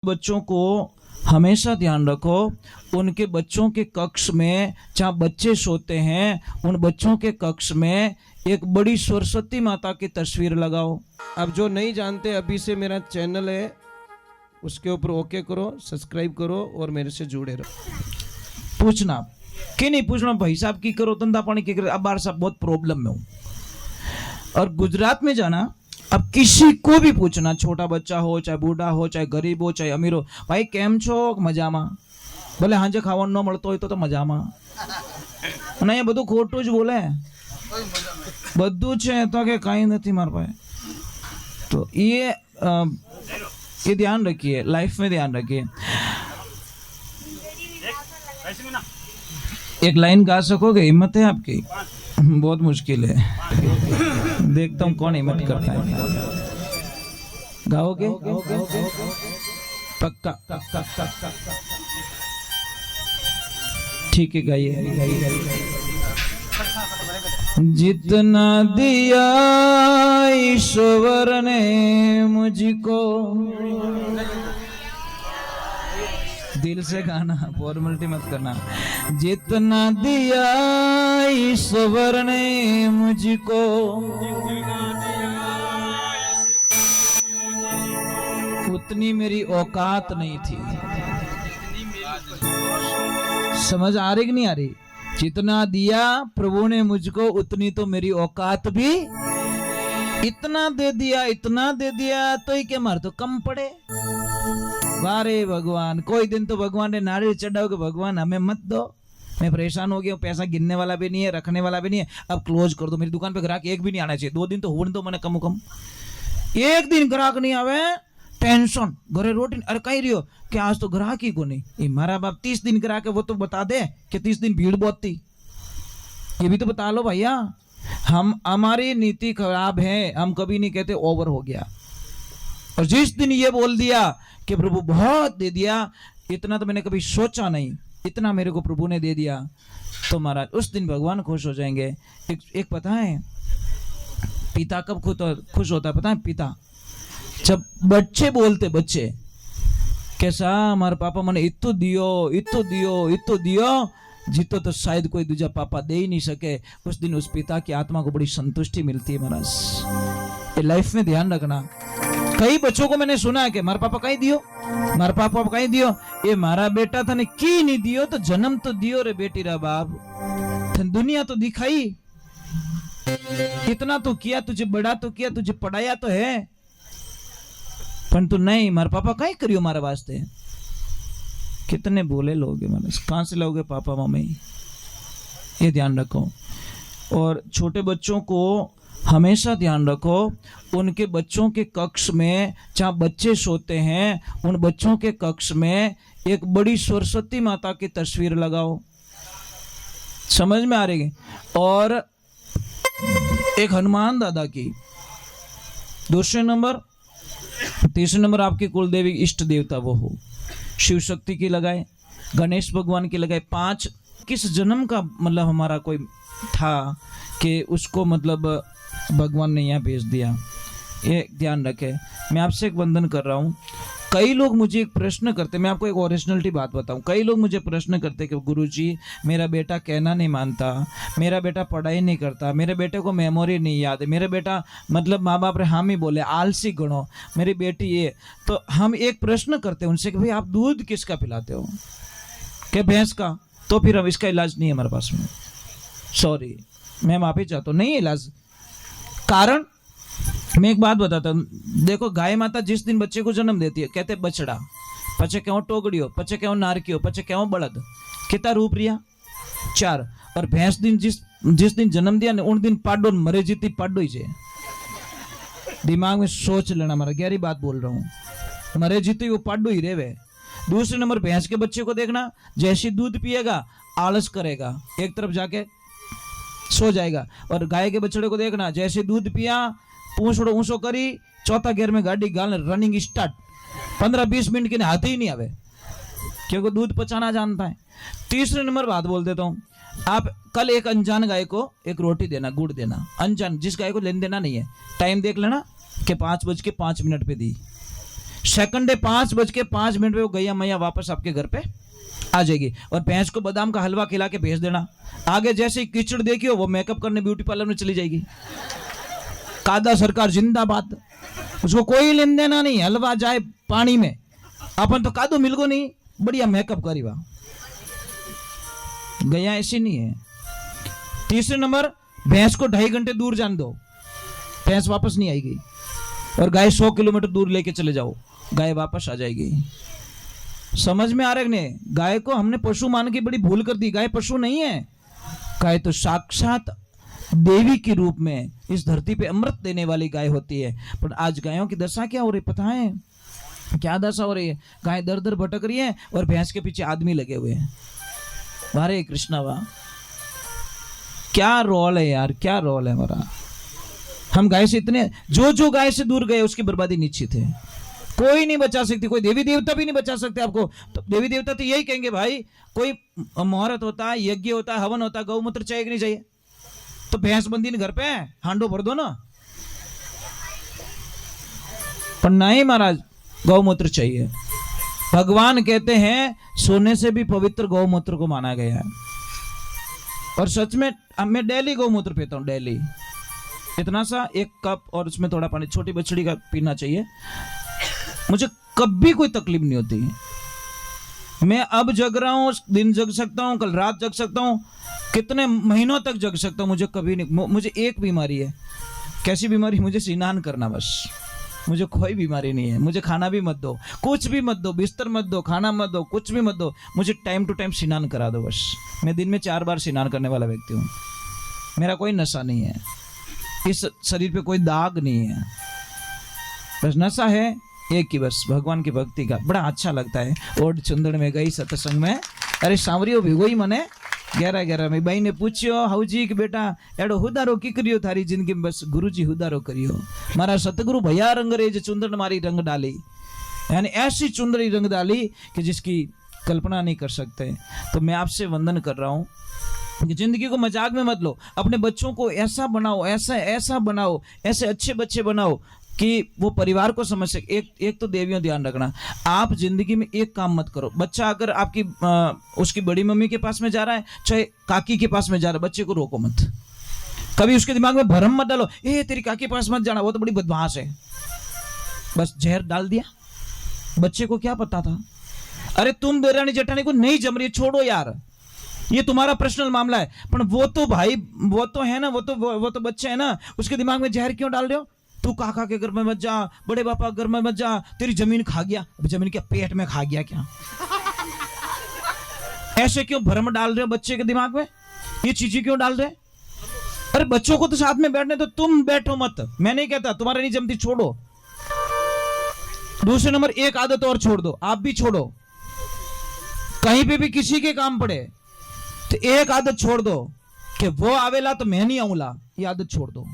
बच्चों को हमेशा ध्यान रखो, उनके बच्चों के कक्ष में जहाँ बच्चे सोते हैं उन बच्चों के कक्ष में एक बड़ी सरस्वती माता की तस्वीर लगाओ। अब जो नहीं जानते अभी से मेरा चैनल है उसके ऊपर ओके करो, सब्सक्राइब करो और मेरे से जुड़े रहो। पूछना कि नहीं पूछना, भाई साहब की करो, धंधा पानी की करो, अब बार साहब बहुत प्रॉब्लम में हूँ। और गुजरात में जाना, अब किसी को भी पूछना, छोटा बच्चा हो चाहे बूढ़ा हो चाहे गरीब हो चाहे अमीर हो, भाई केम छो मजामा, भले हाजे खाવાનું न મળતો હોય તો મજામાં અને એ બધું ખોટું જ બોલે, બધું છે તો કે કાંઈ નથી મારા પાસે। तो ये ध्यान रखिए, लाइफ में ध्यान रखिए। एक लाइन गा सकोगे? हिम्मत है आपकी? बहुत मुश्किल है, देखता हूँ कौन हिम्मत करता है। गाओगे? पक्का? ठीक है, गाइए। जितना दिया ईश्वर ने मुझको, दिल से गाना, फॉर्मेलिटी मत करना। जितना दिया ईश्वर ने मुझको, उतनी मेरी औकात नहीं थी। समझ आ रही कि नहीं आ रही? जितना दिया प्रभु ने मुझको उतनी तो मेरी औकात भी, इतना दे दिया तो ही क्या मार तो कम पड़े। वारे भगवान, कोई दिन तो भगवान ने नारियल चढ़ाओ कि भगवान हमें मत दो, मैं परेशान हो गया हूँ, पैसा गिनने वाला भी नहीं है, रखने वाला भी नहीं है, अब क्लोज कर दो, मेरी दुकान पे ग्राहक एक भी नहीं आना चाहिए। 2 दिन तो होने दो मैंने कम कम, एक दिन ग्राहक नहीं आवे टेंशन, घरे रोटी, अरे कहीं रही हो कि आज तो ग्राहक ही को नहीं। ये मारा बाप 30 दिन ग्राहक है, वो तो बता दे कि 30 दिन भीड़ बहुत थी, ये भी तो बता लो भैया। हमारी नीति खराब है, हम कभी नहीं कहते ओवर हो गया। और जिस दिन ये बोल दिया कि प्रभु बहुत दे दिया, इतना तो मैंने कभी सोचा नहीं, इतना मेरे को प्रभु ने दे दिया, तो महाराज उस दिन भगवान खुश हो जाएंगे। एक पता है पिता कब खुश होता है? पता है पिता जब बच्चे बोलते, बच्चे कैसा हमारे पापा मैंने इतो दियो जितो तो शायद कोई दूजा पापा दे ही नहीं सके, उस दिन उस पिता की आत्मा को बड़ी संतुष्टि मिलती है महाराज। ये लाइफ में ध्यान रखना। कई बच्चों को मैंने सुना है कि मारा पापा कहीं दियो, मारा पापा कहीं दियो, ये मारा बेटा था ने की नहीं दियो तो जन्म तो दियो रे बेटी रा बाप, दुनिया तो दिखाई, इतना तो किया, तुझे बड़ा तो किया, तुझे पढ़ाया तो है, परंतु नहीं मारा पापा कहीं करियो मारा वास्ते। कितने बोले लोग मतलब, कहां से लोगे पापा मम्मी? ये ध्यान रखो। और छोटे बच्चों को हमेशा ध्यान रखो, उनके बच्चों के कक्ष में जहाँ बच्चे सोते हैं उन बच्चों के कक्ष में एक बड़ी सरस्वती माता की तस्वीर लगाओ। समझ में आ रही है? और एक हनुमान दादा की, दूसरे नंबर, तीसरे नंबर आपकी कुलदेवी इष्ट देवता वो हो, शिव शक्ति की लगाए, गणेश भगवान की लगाए। 5 किस जन्म का मतलब हमारा कोई था कि उसको मतलब भगवान ने यहाँ भेज दिया, ये ध्यान रखे। मैं आपसे एक वंदन कर रहा हूँ। कई लोग मुझे एक प्रश्न करते, मैं आपको एक ओरिजिनलिटी बात बताऊं, कई लोग मुझे प्रश्न करते कि गुरुजी मेरा बेटा कहना नहीं मानता, मेरा बेटा पढ़ाई नहीं करता, मेरे बेटे को मेमोरी नहीं याद है, मेरा बेटा मतलब माँ बाप रे हामी बोले, आलसी गणो, मेरी बेटी ये। तो हम एक प्रश्न करते हैं उनसे कि भाई आप दूध किसका पिलाते हो? क्या भैंस का? तो फिर अब इसका इलाज नहीं है हमारे पास में, सॉरी मैं माफी चाहता हूँ, नहीं इलाज। कारण मैं एक बात बताता हूँ, देखो गाय माता जिस दिन बच्चे को जन्म देती है कहते बछड़ा, पचे क्यों टोकड़ियो, पचे क्यों नारकियो, पचे क्यों बड़द, कितना रूप रिया? 4। और भैंस दिन जिस दिन जन्म दिया ने उन दिन पाडो मरे जीती पाडो ही जे। दिमाग में सोच लेना, हमारा गहरी बात बोल रहा हूँ, मरे जीती वो पाडो ही रेवे। दूसरे नंबर भैंस के बच्चे को देखना, जैसे दूध पिएगा आलस करेगा, एक तरफ जाके सो जाएगा। और गाय के बछड़े को देखना, जैसे दूध पिया पूछड़ो ऊंचो करी, चौथा गियर में गाड़ी गाल रनिंग स्टार्ट, 15-20 मिनट के हाथ ही नहीं आवे, क्योंकि दूध पचाना जानता है। तीसरे नंबर बात बोल देता हूँ, आप कल एक अनजान गाय को एक रोटी देना, गुड़ देना, अनजान जिस गाय को लेन देना नहीं है, टाइम देख लेना कि 5:05 पे दी। सेकंडे 5:05 पे वो गैया मैया वापस आपके घर पे आ जाएगी। और भैंस को बादाम का हलवा खिला के भेज देना। आगे जैसे ही कीचड़ देखियो वो मेकअप करने ब्यूटी पार्लर में चली जाएगी। कादा सरकार जिंदाबाद, उसको कोई लेन देना नहीं, हलवा जाए पानी में, अपन तो कादो मिलगो नहीं, बढ़िया मेकअप करी वहां। गैया ऐसी नहीं है। तीसरे नंबर, भैंस को 2.5 घंटे दूर जान दो, भैंस वापस नहीं आएगी। और गाय 100 किलोमीटर दूर लेके चले जाओ, गाय वापस आ जाएगी। समझ में आ रहा है ने? गाय को हमने पशु मान के बड़ी भूल कर दी। गाय पशु नहीं है, गाय तो साक्षात देवी के रूप में इस धरती पे अमृत देने वाली गाय होती है। पर आज गायों की दशा क्या हो रही पता है? क्या दशा हो रही है? गाय दर दर भटक रही है और भैंस के पीछे आदमी लगे हुए हैं। हरे कृष्णा, वाह क्या रोल है यार, क्या रोल है हमारा। हम गाय से इतने, जो गाय से दूर गए उसकी बर्बादी निश्चित है। कोई नहीं बचा सकती, कोई देवी देवता भी नहीं बचा सकते आपको। तो देवी देवता तो यही कहेंगे भाई, कोई मुहूर्त होता है, यज्ञ होता है, हवन होता है, गौमूत्र चाहिए कि नहीं चाहिए? तो भैंस बंदी ने घर पे हांडो भर दो ना। पर नहीं महाराज, गौमूत्र चाहिए। भगवान कहते हैं सोने से भी पवित्र गौमूत्र को माना गया है। और सच में मैं डेली गौमूत्र पीता हूं, डेली इतना सा 1 कप, और उसमें थोड़ा पानी, छोटी बछड़ी का पीना चाहिए। मुझे कभी कोई तकलीफ नहीं होती। मैं अब जग रहा हूं, दिन जग सकता हूं, कल रात जग सकता हूं, कितने महीनों तक जग सकता हूं, मुझे कभी नहीं। मुझे एक बीमारी है। कैसी बीमारी? मुझे स्नान करना, बस। मुझे कोई बीमारी नहीं है। मुझे खाना भी मत दो, कुछ भी मत दो, बिस्तर मत दो, खाना मत दो, कुछ भी मत दो, मुझे टाइम टू टाइम स्नान करा दो बस। मैं दिन में 4 बार स्नान करने वाला व्यक्ति हूँ। मेरा कोई नशा नहीं है, इस शरीर पे कोई दाग नहीं है। बस नशा है एक ही, बस भगवान की भक्ति का। बड़ा अच्छा लगता है। ओड चुंदड़ में गई सत्संग में, अरे सांवरियो भिगो ही मने 11 में भाई ने पूछ्यो हाउजी कि बेटा एडो हुदारो की करियो थारी जिंदगी में? बस गुरुजी हुदारो करियो। मारा सतगुरु भैया रंगरेज चुंदड़ मारी रंग डाली, यानी ऐसी चुंदड़ी रंग डाली कि जिसकी कल्पना नहीं कर सकते। तो मैं आपसे वंदन कर रहा हूँ कि जिंदगी को मजाक में मत लो। अपने बच्चों को ऐसा बनाओ, ऐसा बनाओ, ऐसे अच्छे बच्चे बनाओ कि वो परिवार को समझ सके। एक तो देवियों ध्यान रखना, आप जिंदगी में एक काम मत करो। बच्चा अगर आपकी उसकी बड़ी मम्मी के पास में जा रहा है, चाहे काकी के पास में जा रहा है, बच्चे को रोको मत। कभी उसके दिमाग में भरम मत डालो, ए तेरी काकी के पास मत जाना, वो तो बड़ी बदमाश है। बस जहर डाल दिया। बच्चे को क्या पता था? अरे तुम देरानी जेठानी को नहीं जम रही, छोड़ो यार, ये तुम्हारा पर्सनल मामला है। पर वो तो भाई, वो तो है ना, वो तो बच्चा है ना, उसके दिमाग में जहर क्यों डाल रहे हो? तू काका के घर में मत जा, बड़े पापा के घर में मत जा, तेरी जमीन खा गया। अब जमीन क्या पेट में खा गया क्या? ऐसे क्यों भ्रम डाल रहे हो बच्चे के दिमाग में? ये चीजें क्यों डाल रहे? अरे बच्चों को तो साथ में बैठने तो तुम बैठो मत, मैं नहीं कहता तुम्हारे नहीं जमती, छोड़ो। दूसरे नंबर, एक आदत और छोड़ दो, आप भी छोड़ो। कहीं पे भी किसी के काम पड़े तो एक आदत छोड़ दो कि वो आवेला तो मैं नहीं आऊंगा, ये आदत छोड़ दो।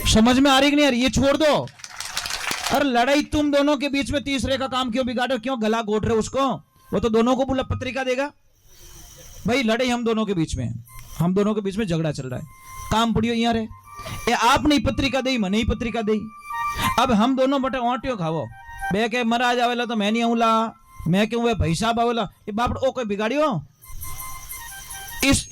समझ में आ रही कि नहीं यार? ये छोड़ दो। अरे लड़ाई तुम दोनों के बीच में, तीसरे का काम क्यों बिगाड़ो? क्यों गला घोट रहे हो उसको? वो तो दोनों को बुला पत्रिका देगा। भाई लड़ाई हम दोनों के बीच में, हम दोनों के बीच में झगड़ा चल रहा है, काम पड़ियो यहाँ रे, ये आप नहीं पत्रिका दई, मैं नहीं पत्रिका दई। अब हम दोनों बटे ओंटियो खावो, बे के महाराज आवेला तो मैं नहीं आऊला, मैं क्यों वे भाई साहब आवेला, ये बाप ओ कोई बिगाड़ियो?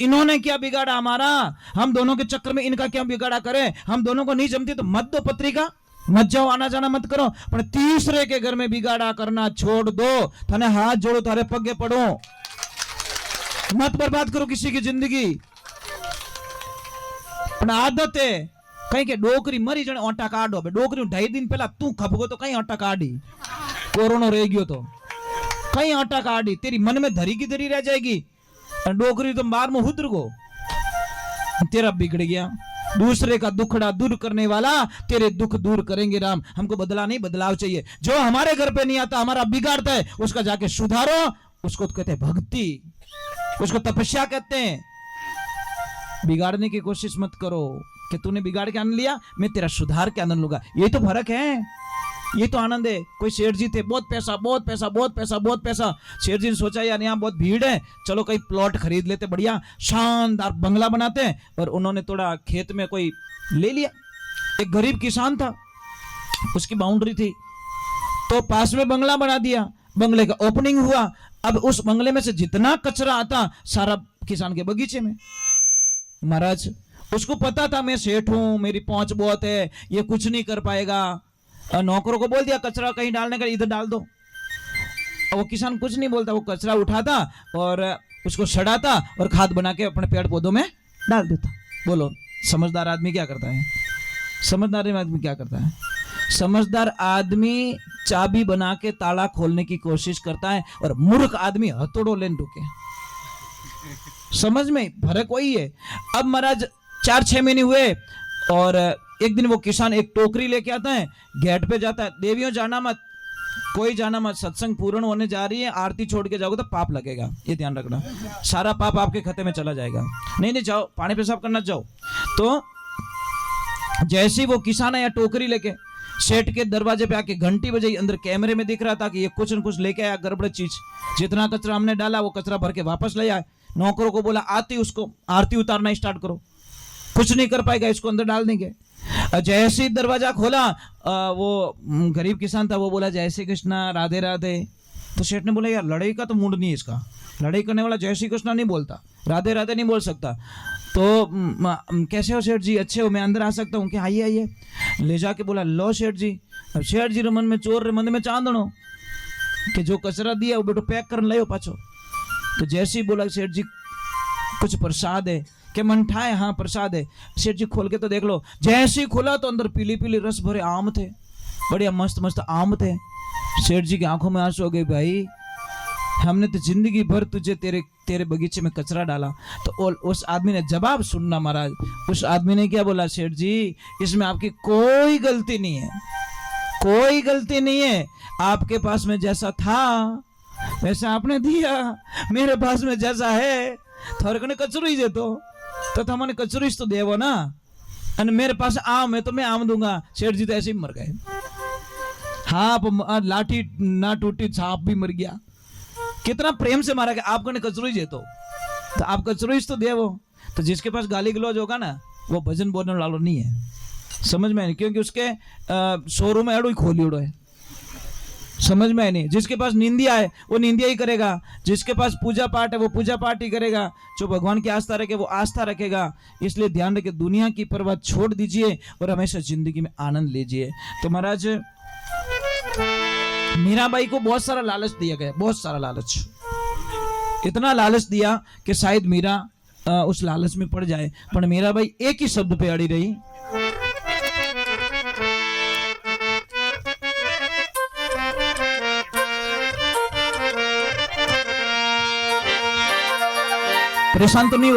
इन्होंने क्या बिगाड़ा हमारा? हम दोनों के चक्कर में इनका क्या बिगाड़ा करे? हम दोनों को नहीं जमती तो मत दो पत्रिका, मत जाओ, आना जाना मत करो। पर तीसरे के घर में बिगाड़ा करना छोड़ दो। थाने हाथ जोड़ो, थारे पगे पड़ो, मत बर्बाद करो किसी की जिंदगी। पण आदत है कहीं के डोकरी मरी जने ओटा काढो, डोकरी 2.5 दिन पहला तू खपगो तो कहीं ओटा काढ़ी, कोरोना रह गयो तो कहीं ओटा काढ़ी, तेरी मन में धरी की धरी रह जाएगी। डोकरी तो मार में हुद्र को, तेरा बिगड़ गया। दूसरे का दुखड़ा दूर करने वाला तेरे दुख दूर करेंगे राम। हमको बदला नहीं, बदलाव चाहिए। जो हमारे घर पे नहीं आता, हमारा बिगाड़ता है, उसका जाके सुधारो। उसको तो कहते हैं भक्ति, उसको तपस्या कहते हैं। बिगाड़ने की कोशिश मत करो कि तूने बिगाड़ के आनंद लिया, मैं तेरा सुधार के आनंद लूंगा। ये तो फर्क है, ये तो आनंद है। कोई सेठ जी थे, बहुत पैसा बहुत पैसा बहुत पैसा बहुत पैसा। सेठ जी ने सोचा यार यहाँ बहुत भीड़ है, चलो कहीं प्लॉट खरीद लेते, बढ़िया शानदार बंगला बनाते हैं। और उन्होंने थोड़ा खेत में कोई ले लिया। एक गरीब किसान था, उसकी बाउंड्री थी, तो पास में बंगला बना दिया, बंगले का ओपनिंग हुआ। अब उस बंगले में से जितना कचरा आता सारा किसान के बगीचे में। महाराज उसको पता था मैं सेठ हूं, मेरी पहुंच बहुत है, ये कुछ नहीं कर पाएगा। नौकरों को बोल दिया कचरा कहीं डालने का, इधर डाल दो। वो किसान कुछ नहीं बोलता, वो कचरा उठाता और उसको सड़ाता और खाद बना के अपने पेड़ पौधों में डाल देता। बोलो समझदार आदमी क्या करता है? समझदार आदमी क्या करता है? समझदार आदमी चाबी बना के ताला खोलने की कोशिश करता है और मूर्ख आदमी हथौड़ों लेन ढुके। समझ में फर्क वही है। अब महाराज 4-6 महीने हुए और एक दिन वो किसान एक टोकरी लेके आता है, गेट पे जाता है, देवियों जाना मत, कोई जाना मत, सत्संग पूर्ण होने जा रही है, आरती छोड़ के जाओगे तो पाप लगेगा, ये ध्यान रखना, सारा पाप आपके खाते में चला जाएगा। नहीं नहीं जाओ, पानी पेशाब करना जाओ। तो जैसे ही वो किसान आया टोकरी लेके, सेठ के दरवाजे पे आके घंटी बजाई, अंदर कैमरे में दिख रहा था कि ये कुछ न कुछ लेके आया गड़बड़ चीज। जितना कचरा हमने डाला वो कचरा भर के वापस ले आया। नौकरों को बोला आती उसको आरती उतारना स्टार्ट करो, कुछ नहीं कर पाएगा, इसको अंदर डाल देंगे। जैसे ही दरवाजा खोला वो गरीब किसान था, वो बोला जय श्री कृष्णा राधे राधे। तो सेठ ने बोला यार लड़ाई का तो मूड नहीं है इसका, लड़ाई करने वाला जय श्री कृष्णा नहीं बोलता, राधे राधे नहीं बोल सकता। तो कैसे हो सेठ जी? अच्छे हो, मैं अंदर आ सकता हूँ? क्या आइए आइए। ले जाके बोला लो सेठ जी। अब सेठ जी रे मन में चोर रे मन में चांदनो कि जो कचरा दिया वो बेटो पैक कर लायो पाछो। तो जैसे ही बोला सेठ जी कुछ प्रसाद है के मंठा है? हाँ प्रसाद है। सेठ जी खोल के तो देख लो। जैसे ही खोला तो अंदर पीली पीली रस भरे आम थे, बढ़िया मस्त मस्त आम थे। सेठ जी की आंखों में आंसू हो गए, भाई हमने तो जिंदगी भर तुझे तेरे बगीचे में कचरा डाला। तो उस आदमी ने जवाब सुनना महाराज, उस आदमी ने क्या बोला? सेठ जी इसमें आपकी कोई गलती नहीं है, कोई गलती नहीं है। आपके पास में जैसा था वैसा आपने दिया, मेरे पास में जैसा है थोड़े कचरो ही दे तो हमने कचरो तो देवो ना, और मेरे पास आम है तो मैं आम दूंगा। सेठ जी तो ऐसे ही मर गए। हाँ लाठी ना टूटी सांप भी मर गया, कितना प्रेम से मारा गया। आपको ने कचरो ही दे तो आप कचरो ही तो देवो। तो जिसके पास गाली गलौज होगा ना वो भजन बोलने वाला नहीं है, समझ में नहीं, क्योंकि उसके शोरूम में एडो ही खोली उड़ो है, समझ में नहीं। जिसके पास निंदिया है वो निंदिया ही करेगा, जिसके पास पूजा पाठ है वो पूजा पाठ ही करेगा, जो भगवान की आस्था रखे वो आस्था रखेगा। इसलिए ध्यान रखे, दुनिया की परवाह छोड़ दीजिए और हमेशा जिंदगी में आनंद लीजिए। तो महाराज मीराबाई को बहुत सारा लालच दिया गया, बहुत सारा लालच, इतना लालच दिया कि शायद मीरा उस लालच में पड़ जाए, पर मीराबाई एक ही शब्द पे अड़ी रही। परेशान तो नहीं हो